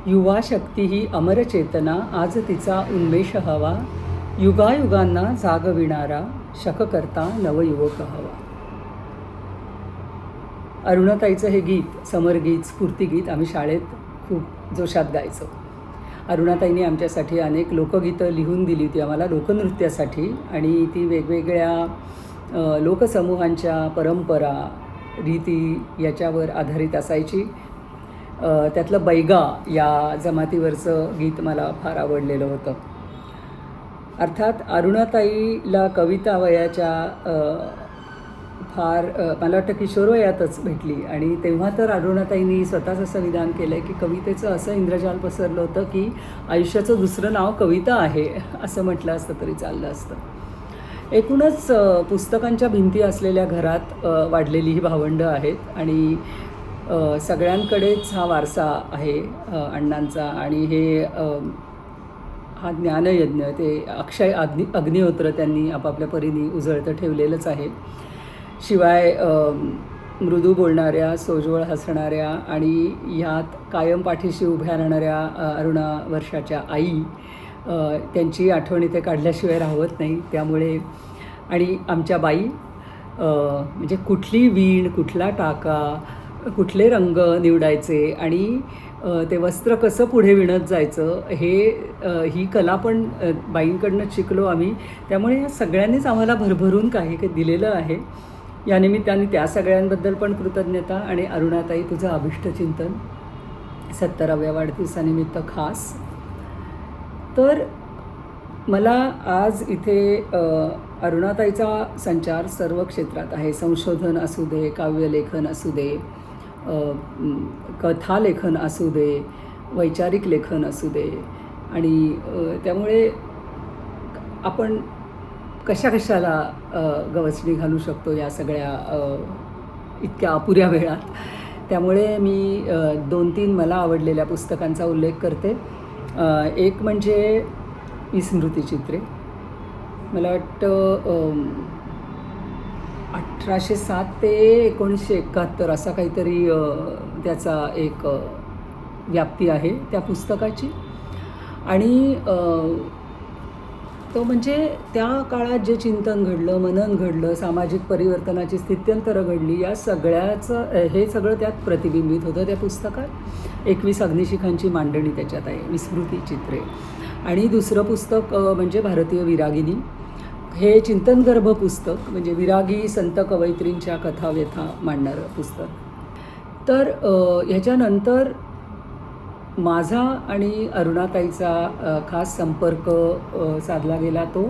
युवा शक्ती ही अमरचेतना, आज तिचा उन्मेष हवा, युगायुगांना जागविणारा शककर्ता नवयुवक हवा. अरुणाताईचं हे गीत, समरगीत, स्फूर्तिगीत आम्ही शाळेत खूप जोशात गायचो. अरुणाताईंनी आमच्यासाठी अनेक लोकगीतं लिहून दिली होती आम्हाला लोकनृत्यासाठी, आणि ती वेगवेगळ्या लोकसमूहांच्या परंपरा, रीती याच्यावर आधारित असायची. त्यातलं बैगा या जमातीवरचं गीत मला फार आवडलेलं होतं. अर्थात अरुणाताईला कविता वयाच्या फार मला वाटतं किशोरवयातच भेटली, आणि तेव्हा तर अरुणाताईंनी स्वतःच असं विधान केलं आहे की कवितेचं असं इंद्रजाल पसरलं होतं की आयुष्याचं दुसरं नाव कविता आहे असं म्हटलं असतं तरी चाललं असतं. एकूणच पुस्तकांच्या भिंती असलेल्या घरात वाढलेली ही भावंडं आहेत, आणि सगळ्यांकडेच हा वारसा आहे अण्णांचा, आणि हे हा ज्ञानयज्ञ ते अक्षय अग्निहोत्र त्यांनी आपापल्या परीने उजळतं ठेवलेलंच आहे. शिवाय मृदू बोलणाऱ्या, सोज्वळ हसणाऱ्या आणि ह्यात कायम पाठीशी उभ्या राहणाऱ्या अरुणा वर्षाच्या आई, त्यांची आठवण इथे काढल्याशिवाय राहत नाही. त्यामुळे आणि आमच्या बाई, म्हणजे कुठली वीण, कुठला टाका, कुठले रंग निवडायचे आणि ते वस्त्र कसं पुढे विणत जायचं, ही कला पण बाईंकडनं शिकलो आम्ही. त्यामुळे या सगळ्यांनीच आम्हाला भरभरून काही दिलेलं आहे. या निमित्ताने त्या सगळ्यांबद्दल पण कृतज्ञता. आणि अरुणाताई, तुझं अभिष्टचिंतन 70व्या वाढदिवसानिमित्त खास. तर मला आज इथे अरुणाताईचा संचार सर्व क्षेत्रात आहे. संशोधन असू दे, काव्यलेखन असू दे, कथालेखन असू दे, वैचारिक लेखन असू दे, आणि त्यामुळे आपण कशाला गवसणी घालू शकतो या सगळ्या इतक्या अपुऱ्या वेळात. त्यामुळे मी 2-3 मला आवडलेल्या पुस्तकांचा उल्लेख करते. एक म्हणजे विस्मृतिचित्रे. मला वाटतं 1807 ते 1971 असा काहीतरी त्याचा एक व्याप्ती आहे त्या पुस्तकाची. आणि तो म्हणजे त्या काळात जे चिंतन घडलं, मनन घडलं, सामाजिक परिवर्तनाची स्थित्यंतरं घडली, या सगळ्याचं हे सगळं त्यात प्रतिबिंबित होतं त्या पुस्तकात. 21 अग्निशिखांची मांडणी त्याच्यात आहे, विस्मृतिचित्रे. आणि दुसरं पुस्तक म्हणजे भारतीय विरागिनी. हे चिंतनगर्भ पुस्तक, म्हणजे विरागी संत कवयित्रींच्या कथाव्यथा मांडणारं पुस्तक. तर ह्याच्यानंतर माझा आणि अरुणाताईचा खास संपर्क साधला गेला तो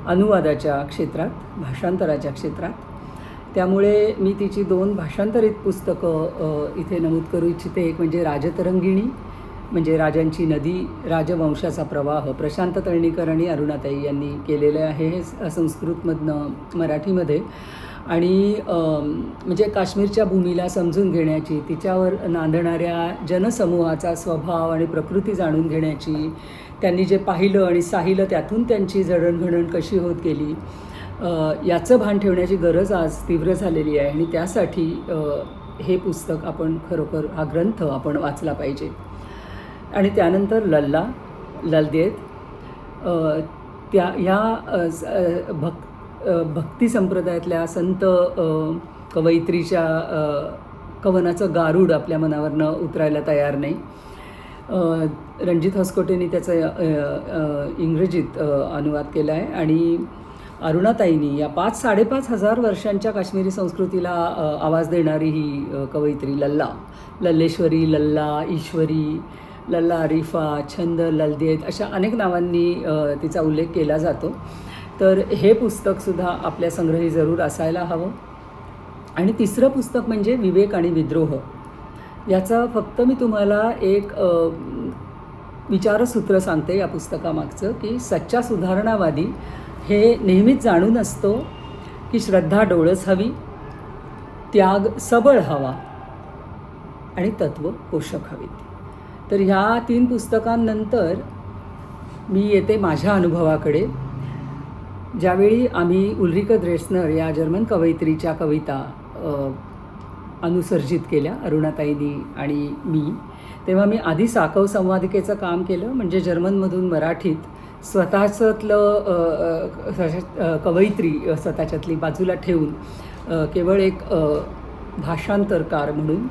अनुवादाच्या क्षेत्रात, भाषांतराच्या क्षेत्रात. त्यामुळे मी तिची 2 भाषांतरित पुस्तकं इथे नमूद करू इच्छिते. एक म्हणजे राजतरंगिणी, म्हणजे राजांची नदी, राजवंशाचा प्रवाह, प्रशांत तळणीकर आणि अरुणाताई यांनी केलेलं आहे हे संस्कृतमधनं मराठीमध्ये. आणि म्हणजे काश्मीरच्या भूमीला समजून घेण्याची, तिच्यावर नांदणाऱ्या जनसमूहाचा स्वभाव आणि प्रकृती जाणून घेण्याची, त्यांनी जे पाहिलं आणि साहिलं त्यातून त्यांची जडणघडण कशी होत गेली याचं भान ठेवण्याची गरज आज तीव्र झालेली आहे. आणि त्यासाठी हे पुस्तक आपण खरोखर, हा ग्रंथ आपण वाचला पाहिजे. आणि त्यानंतर ललदेत, ह्या भक्ती संप्रदायातल्या संत कवयित्रीच्या कवनाचं गारूड आपल्या मनावरनं उतरायला तयार नाही. रणजित हसकोटेंनी त्याचं इंग्रजीत अनुवाद केला आहे. आणि अरुणाताईंनी या 5-5.5 हजार वर्षांच्या काश्मीरी संस्कृतीला आवाज देणारी ही कवयित्री लल्लेश्वरी, लल्ला ईश्वरी, लल्ला अरिफा, छंद, ललदेत अशा अनेक नावांनी तिचा उल्लेख केला जातो. तर हे पुस्तकसुद्धा आपल्या संग्रही जरूर असायला हवं. आणि तिसरं पुस्तक म्हणजे विवेक आणि विद्रोह. याचा फक्त मी तुम्हाला एक विचारसूत्र सांगते या पुस्तकामागचं, की सच्चा सुधारणावादी हे नेहमीच जाणून असतो की श्रद्धा डोळस हवी, त्याग सबळ हवा आणि तत्व पोषक हवीत. तर ह्या 3 पुस्तकांनंतर मी येते माझ्या अनुभवाकडे. ज्यावेळी आम्ही उल्रिके ड्रेसनर या जर्मन कवयित्रीच्या कविता अनुसर्जित केल्या अरुणाताईंनी आणि मी, तेव्हा मी आधी साकव संवादिकेचं काम केलं, म्हणजे जर्मनमधून मराठीत स्वतःच्यातलं कवयित्री स्वतःच्यातली बाजूला ठेवून केवळ एक भाषांतरकार म्हणून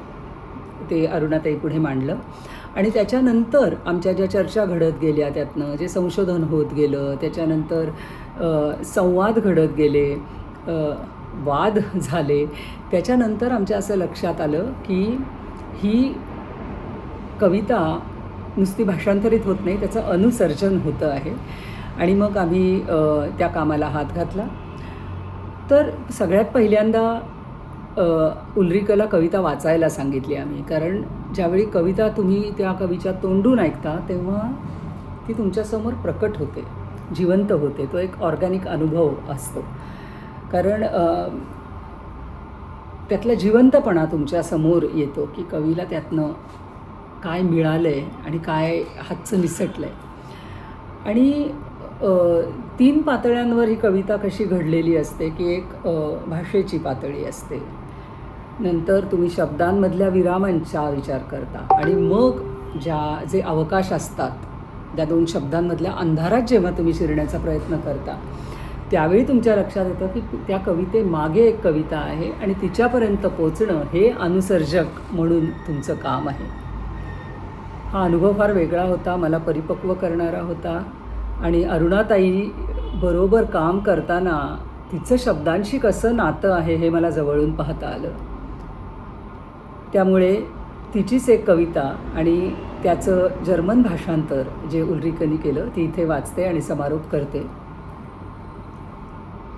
ते अरुणाताई पुढे मांडलं. आणि त्याच्यानंतर आमच्या ज्या चर्चा घडत गेल्या, त्यातनं जे संशोधन होत गेलं, त्याच्यानंतर संवाद घडत गेले, वाद झाले, त्याच्यानंतर आमच्या असं लक्षात आलं की ही कविता नुसती भाषांतरित होत नाही, त्याचं अनुसर्जन होतं आहे. आणि मग आम्ही त्या कामाला हात घातला. तर सगळ्यात पहिल्यांदा उल्रिकेला कविता वाचायला सांगितली आम्ही, कारण ज्यावेळी कविता तुम्ही त्या कवीच्या तोंडून ऐकता तेव्हा ती तुमच्यासमोर प्रकट होते, जिवंत होते. तो एक ऑर्गॅनिक अनुभव असतो, कारण त्यातला जिवंतपणा तुमच्यासमोर येतो की कवीला त्यातनं काय मिळालं आहे आणि काय हातचं निसटलं आहे. आणि 3 पातळ्यांवर ही कविता कशी घडलेली असते की एक भाषेची पातळी असते, नंतर तुम्ही शब्दांमधल्या विरामांचा विचार करता, आणि मग जे अवकाश असतात त्या 2 शब्दांमधल्या अंधारात जेव्हा तुम्ही शिरण्याचा प्रयत्न करता, त्यावेळी तुमच्या लक्षात येतं की त्या कवितेमागे एक कविता आहे आणि तिच्यापर्यंत पोचणं हे अनुसर्जक म्हणून तुमचं काम आहे. हा अनुभव फार वेगळा होता, मला परिपक्व करणारा होता. आणि अरुणाताई बरोबर काम करताना तिचं शब्दांशी कसं नातं आहे हे मला जवळून पाहता आलं. त्यामुळे तिचीच एक कविता आणि त्याचं जर्मन भाषांतर जे उल्रिकेनी केलं ती इथे वाचते आणि समारोप करते.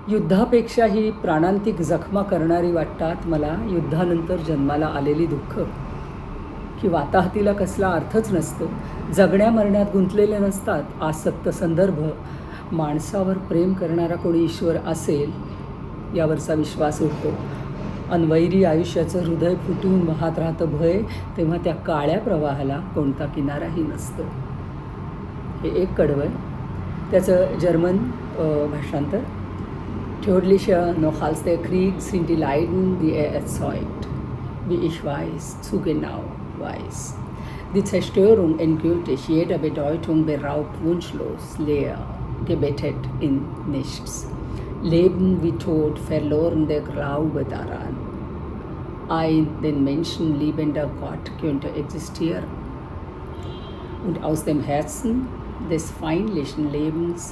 युद्धापेक्षाही प्राणांतिक जखमा करणारी वाटतात मला युद्धानंतर जन्माला आलेली दुःख, की वाताहतीला कसला अर्थच नसतो, जगण्या मरण्यात गुंतलेले नसतात आसक्त संदर्भ, माणसावर प्रेम करणारा कोणी ईश्वर असेल यावरचा विश्वास उडतो. अनवैरी आयुष्याचं हृदय फुटून वाहत राहतं भय, तेव्हा त्या काळ्या प्रवाहाला कोणता किनाराही नसतो. हे एक कडवं आहे. त्याचं जर्मन भाषांतर. Tödlicher noch als der Krieg sind die Leiden, die erzeugt, wie ich weiß, zu genau weiß. Die Zerstörung endgültig jeder Bedeutung beraubt, wunschlos, leer, gebettet in nichts. Leben wie Tod, verloren der Glaube daran. Ein den Menschen liebender Gott könnte existieren. Und aus dem Herzen des feindlichen Lebens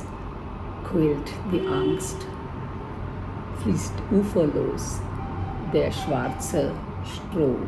quillt die Angst. Fließt uferlos der schwarze Strom.